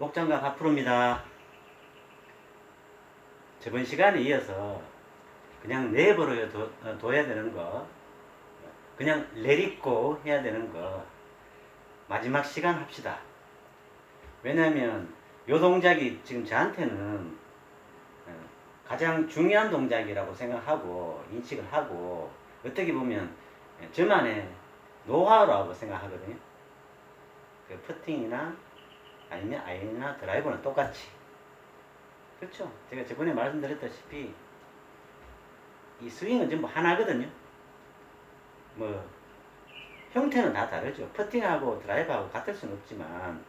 목장갑 앞으로입니다. 저번 시간에 이어서 그냥 내버려 둬야 되는 거, 그냥 내딛고 해야 되는 거 마지막 시간 합시다. 왜냐하면 요 동작이 지금 저한테는 가장 중요한 동작이라고 생각하고 인식을 하고 어떻게 보면 저만의 노하우라고 생각하거든요. 그 퍼팅이나 아니면 아이언이나 드라이버는 똑같이. 그렇죠. 제가 저번에 말씀드렸다시피 이 스윙은 전부 하나거든요. 뭐 형태는 다 다르죠. 퍼팅하고 드라이버하고 같을 수는 없지만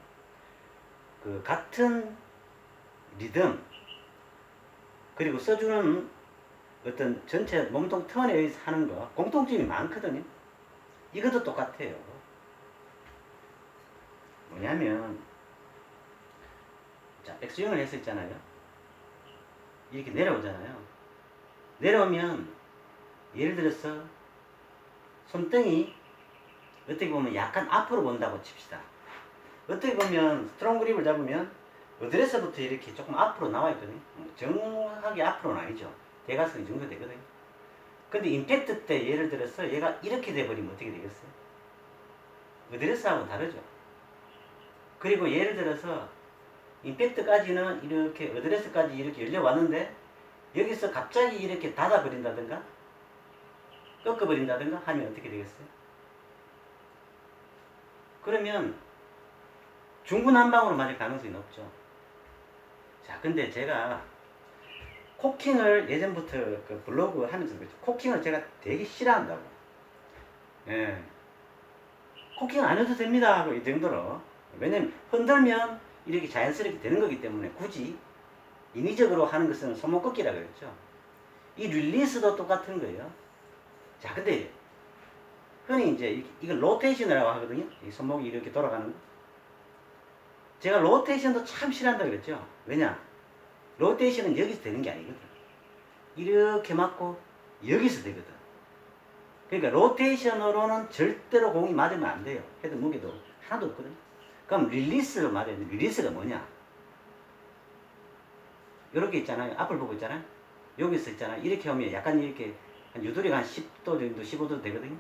그 같은 리듬 그리고 써주는 어떤 전체 몸통 턴에 의해서 하는 거 공통점이 많거든요. 이것도 똑같아요. 뭐냐면 자, 백스윙을 했었잖아요. 이렇게 내려오잖아요. 내려오면 예를 들어서 손등이 어떻게 보면 약간 앞으로 본다고 칩시다. 어떻게 보면 스트롱 그립을 잡으면 어드레스부터 이렇게 조금 앞으로 나와 있거든요. 정확하게 앞으로는 아니죠. 대각선이 정도 되거든요. 근데 임팩트 때 예를 들어서 얘가 이렇게 돼버리면 어떻게 되겠어요? 어드레스하고는 다르죠. 그리고 예를 들어서 임팩트까지는 이렇게 어드레스까지 이렇게 열려왔는데 여기서 갑자기 이렇게 닫아버린다든가 꺾어버린다든가 하면 어떻게 되겠어요? 그러면 중구난방으로 맞을 가능성이 높죠. 자, 근데 제가 코킹을 예전부터 그 블로그 하면서 그랬죠. 코킹을 제가 되게 싫어한다고. 예. 코킹 안 해도 됩니다 하고 이 정도로. 왜냐면 흔들면 이렇게 자연스럽게 되는 거기 때문에 굳이 인위적으로 하는 것은 손목 꺾기라 그랬죠. 이 릴리스도 똑같은 거예요. 자, 근데 흔히 이제 이걸 로테이션이라고 하거든요. 이 손목이 이렇게 돌아가는 거. 제가 로테이션도 참 싫어한다 그랬죠. 왜냐? 로테이션은 여기서 되는 게 아니거든. 이렇게 맞고 여기서 되거든. 그러니까 로테이션으로는 절대로 공이 맞으면 안 돼요. 헤드 무게도 하나도 없거든. 그럼 릴리스로 맞아야 돼. 릴리스가 뭐냐? 이렇게 있잖아요. 앞을 보고 있잖아요. 여기서 있잖아요. 이렇게 하면 약간 이렇게 한 유도리가 한 10도 정도 15도 되거든요.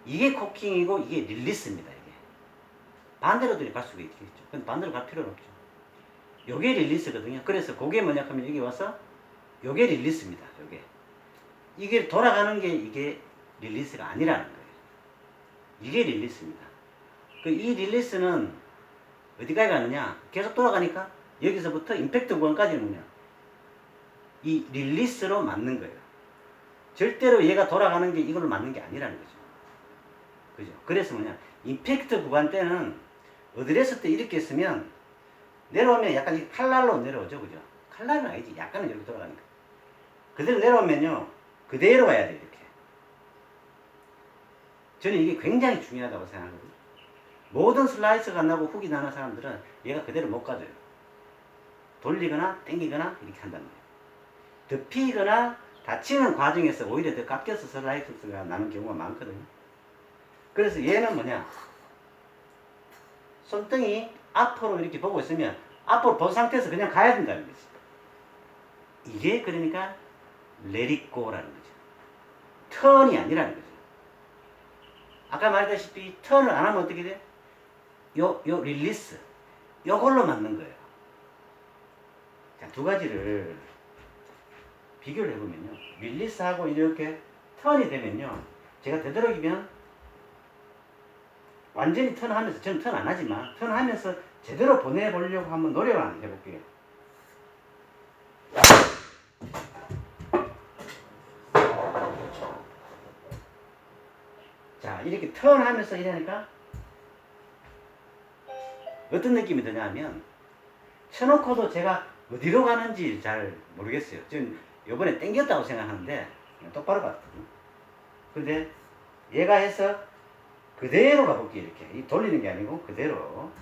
이게 코킹이고 이게 릴리스입니다. 이게 반대로도 갈 수가 있겠죠. 근데 반대로 갈 필요는 없죠. 요게 릴리스거든요. 그래서 그게 뭐냐 하면 여기 와서 요게 릴리스입니다. 요게 이게 돌아가는 게 이게 릴리스가 아니라는 거예요. 이게 릴리스입니다. 이 릴리스는 어디까지 가느냐? 계속 돌아가니까 여기서부터 임팩트 구간까지는 뭐냐? 이 릴리스로 맞는 거예요. 절대로 얘가 돌아가는 게 이걸로 맞는 게 아니라는 거죠. 그죠? 그래서 뭐냐? 임팩트 구간 때는 어드레스 때 이렇게 쓰면 내려오면 약간 칼날로 내려오죠. 그죠? 칼날은 아니지. 약간은 이렇게 돌아가니까. 그대로 내려오면요. 그대로 가야 돼. 이렇게. 저는 이게 굉장히 중요하다고 생각하거든요. 모든 슬라이스가 나고 훅이 나는 사람들은 얘가 그대로 못 가져요. 돌리거나 당기거나 이렇게 한단 말이에요. 덮이거나 다치는 과정에서 오히려 더 깎여서 슬라이스가 나는 경우가 많거든요. 그래서 얘는 뭐냐? 손등이 앞으로 이렇게 보고 있으면 앞으로 본 상태에서 그냥 가야 된다는 거지. 이게 그러니까 let it go라는 거죠. 턴이 아니라는 거죠. 아까 말했다시피 턴을 안 하면 어떻게 돼? 요 릴리스 요걸로 맞는 거예요. 자, 두 가지를 비교를 해보면요. 릴리스하고 이렇게 턴이 되면요. 제가 되도록이면 완전히 턴하면서, 저는 턴 안 하지만 턴하면서 제대로 보내보려고 한번 노력을 한번 해볼게요. 자, 이렇게 턴하면서 이러니까 어떤 느낌이 드냐 하면 쳐놓고도 제가 어디로 가는지 잘 모르겠어요. 지금 요번에 땡겼다고 생각하는데 똑바로 갔거든요. 근데 얘가 해서 그대로 가볼게요. 이렇게 이 돌리는 게 아니고 그대로.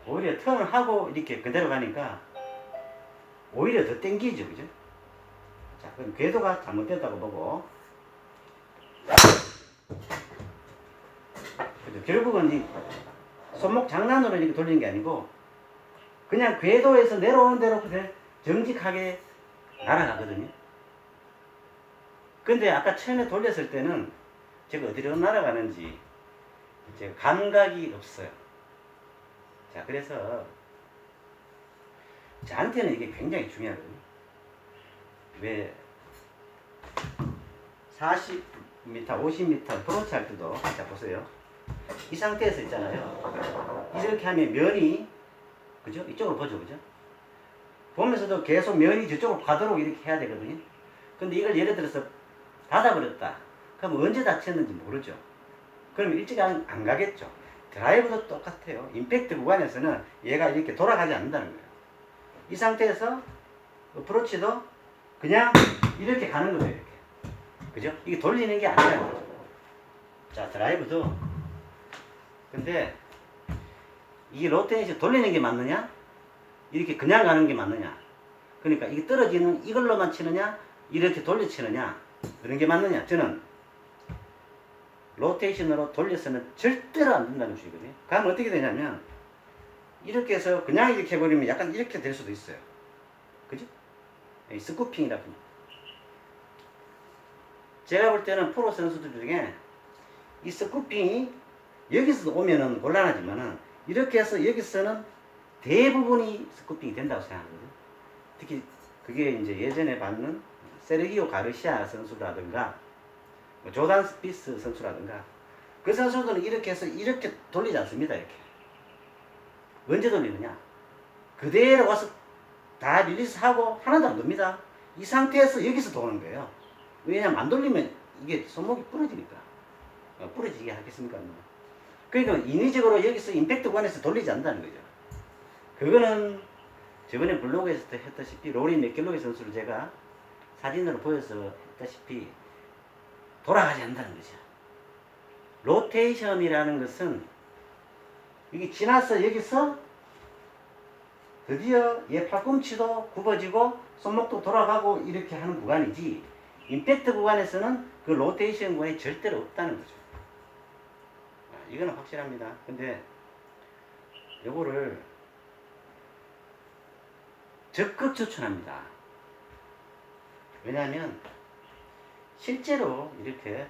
오히려 턴을 하고 이렇게 그대로 가니까 오히려 더 땡기죠. 그죠? 자, 그럼 궤도가 잘못됐다고 보고, 그죠? 결국은 이 손목 장난으로 이렇게 돌리는 게 아니고 그냥 궤도에서 내려오는 대로 그냥 정직하게 날아가거든요. 근데 아까 처음에 돌렸을 때는 제가 어디로 날아가는지 이제 감각이 없어요. 자, 그래서 저한테는 이게 굉장히 중요하거든요. 왜 40m, 50m 브로치 할 때도, 자 보세요. 이 상태에서 있잖아요. 이렇게 하면 면이, 그죠? 이쪽으로 보죠, 그죠? 보면서도 계속 면이 저쪽으로 가도록 이렇게 해야 되거든요. 근데 이걸 예를 들어서 닫아버렸다. 그럼 언제 닫혔는지 모르죠. 그럼 일찍 안 가겠죠. 드라이브도 똑같아요. 임팩트 구간에서는 얘가 이렇게 돌아가지 않는다는 거예요. 이 상태에서 어프로치도 그냥 이렇게 가는 거예요. 이렇게. 그죠? 이게 돌리는 게 아니라는 거죠. 자, 드라이브도. 근데 이 로테이션 돌리는 게 맞느냐? 이렇게 그냥 가는 게 맞느냐? 그러니까 이게 떨어지는 이걸로만 치느냐? 이렇게 돌려치느냐? 그런 게 맞느냐? 저는 로테이션으로 돌려서는 절대로 안 된다는 주의거든요. 그러면 어떻게 되냐면 이렇게 해서 그냥 이렇게 해버리면 약간 이렇게 될 수도 있어요. 그죠? 스쿠핑이라고. 제가 볼 때는 프로 선수들 중에 이 스쿠핑이 여기서 오면은 곤란하지만은 이렇게 해서 여기서는 대부분이 스쿠핑이 된다고 생각하거든요. 특히 그게 이제 예전에 봤는 세르기오 가르시아 선수라든가 조단 스피스 선수라든가 그 선수들은 이렇게 해서 이렇게 돌리지 않습니다. 이렇게 언제 돌리느냐, 그대로 와서 다 릴리스하고 하나도 안 돕니다. 이 상태에서 여기서 도는 거예요. 왜냐면 안 돌리면 이게 손목이 부러지니까. 부러지게 하겠습니까? 그러니까 인위적으로 여기서 임팩트 구간에서 돌리지 않는다는 거죠. 그거는 저번에 블로그에서도 했다시피 로리 맥켈로이 선수를 제가 사진으로 보여서 했다시피 돌아가지 않는다는 거죠. 로테이션이라는 것은 이게 지나서 여기서 드디어 얘 팔꿈치도 굽어지고 손목도 돌아가고 이렇게 하는 구간이지, 임팩트 구간에서는 그 로테이션 구간이 절대로 없다는 거죠. 이거는 확실합니다. 근데 요거를 적극 추천합니다. 왜냐하면 실제로 이렇게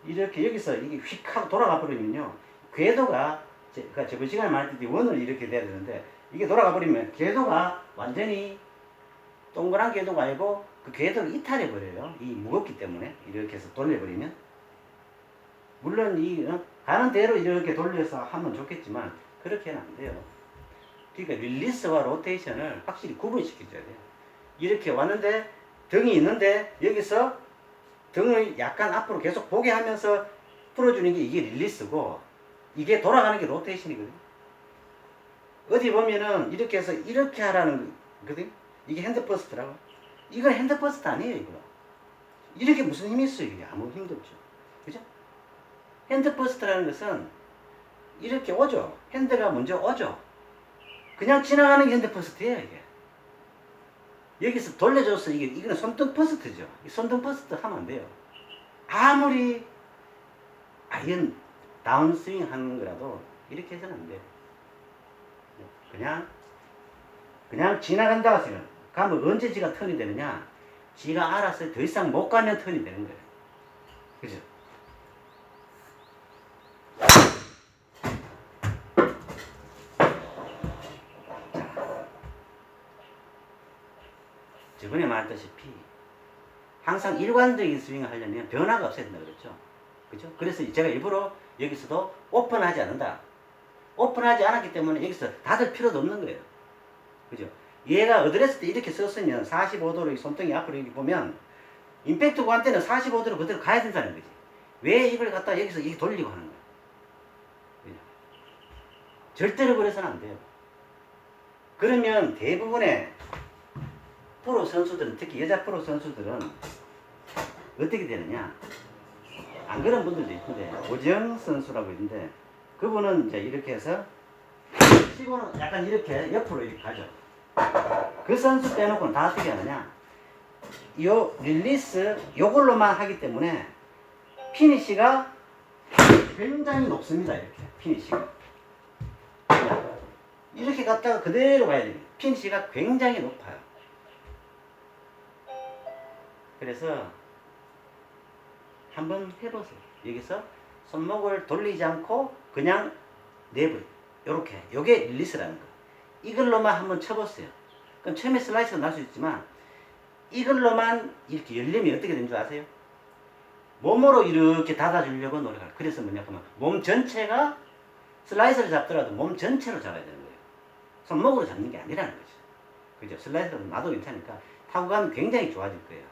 여기서 이게 휙 하고 돌아가 버리면요, 궤도가 제가 저번 시간에 말했듯이 원을 이렇게 돼야 되는데 이게 돌아가 버리면 궤도가 완전히 동그란 궤도가 아니고 그 궤도를 이탈해 버려요. 이 무겁기 때문에 이렇게 해서 돌려버리면. 물론 이 가는 대로 이렇게 돌려서 하면 좋겠지만 그렇게는 안 돼요. 그러니까 릴리스와 로테이션을 확실히 구분시켜줘야 돼요. 이렇게 왔는데 등이 있는데 여기서 등을 약간 앞으로 계속 보게 하면서 풀어주는 게 이게 릴리스고, 이게 돌아가는 게 로테이션이거든요. 어디 보면은 이렇게 해서 이렇게 하라는 거거든요. 이게 핸드퍼스트라고. 이건 핸드퍼스트 아니에요, 이거. 이렇게 무슨 힘이 있어요, 이게. 아무 힘도 없죠. 그죠? 핸드퍼스트라는 것은 이렇게 오죠. 핸드가 먼저 오죠. 그냥 지나가는 게 핸드퍼스트예요, 이게. 여기서 돌려줘서 이거는 손등 퍼스트죠. 이 손등 퍼스트 하면 안 돼요. 아무리 아이언 다운스윙 하는 거라도 이렇게 해서는 안 돼요. 그냥 지나간다고 생각. 가면 언제 지가 턴이 되느냐? 지가 알아서 더 이상 못 가면 턴이 되는 거예요. 그죠? 저번에 말했다시피 항상 일관적인 스윙을 하려면 변화가 없어야 된다 그랬죠. 그죠? 그래서 제가 일부러 여기서도 오픈하지 않는다. 오픈하지 않았기 때문에 여기서 닫을 필요도 없는 거예요. 그죠? 얘가 어드레스 때 이렇게 썼으면 45도로 손등이 앞으로 이렇게 보면 임팩트 구간 때는 45도로 그대로 가야 된다는 거지. 왜 이걸 갖다 여기서 이렇게 돌리고 하는 거야? 그죠? 절대로 그래서는 안 돼요. 그러면 대부분의 프로 선수들은, 특히 여자 프로 선수들은 어떻게 되느냐? 안 그런 분들도 있는데, 오지영 선수라고 있는데, 그분은 이제 이렇게 해서 치고는 약간 이렇게 옆으로 이렇게 가죠. 그 선수 빼놓고는 다 어떻게 하느냐? 요 릴리스 요걸로만 하기 때문에 피니시가 굉장히 높습니다. 이렇게 피니시가 이렇게 갔다가 그대로 가야 됩니다. 피니시가 굉장히 높아요. 그래서 한번 해보세요. 여기서 손목을 돌리지 않고 그냥 내버려. 요렇게 요게 릴리스라는 거. 이걸로만 한번 쳐보세요. 그럼 처음에 슬라이스가 날 수 있지만 이걸로만 이렇게 열리면 어떻게 되는 줄 아세요? 몸으로 이렇게 닫아주려고 노력할. 그래서 뭐냐 그러면 몸 전체가 슬라이스를 잡더라도 몸 전체로 잡아야 되는 거예요. 손목으로 잡는 게 아니라는 거죠. 그죠? 슬라이스를 놔도 괜찮으니까 타고 가면 굉장히 좋아질 거예요.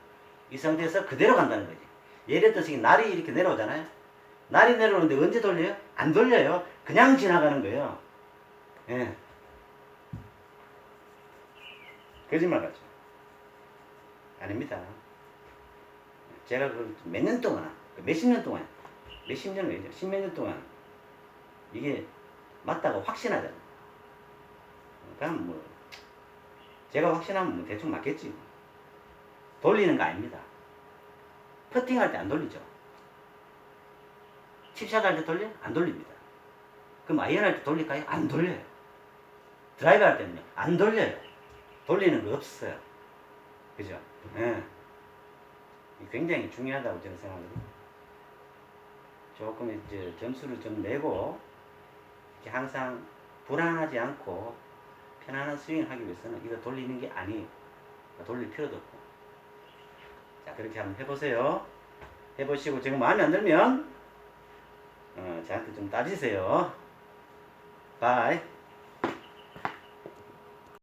이 상태에서 그대로 간다는 거지. 예를 들어서 날이 이렇게 내려오잖아요. 날이 내려오는데 언제 돌려요? 안 돌려요. 그냥 지나가는 거예요. 예. 거짓말 같죠? 아닙니다. 제가 몇 년 동안, 몇십 년 동안, 몇십 년 왜죠? 십몇 년 동안 이게 맞다고 확신하잖아요. 그럼 뭐 제가 확신하면 뭐 대충 맞겠지. 돌리는 거 아닙니다. 퍼팅할 때 안 돌리죠. 칩샷 할 때 돌려? 안 돌립니다. 그럼 아이언 할 때 돌릴까요? 안 돌려요. 드라이브 할 때는요? 안 돌려요. 돌리는 거 없어요. 그죠? 예. 굉장히 중요하다고 저는 생각합니다. 조금 이제 점수를 좀 내고 이렇게 항상 불안하지 않고 편안한 스윙을 하기 위해서는 이거 돌리는 게 아니에요. 돌릴 필요도 없고. 자, 그렇게 한번 해보세요. 해보시고 지금 마음에 안 들면 저한테 좀 따지세요. 바이.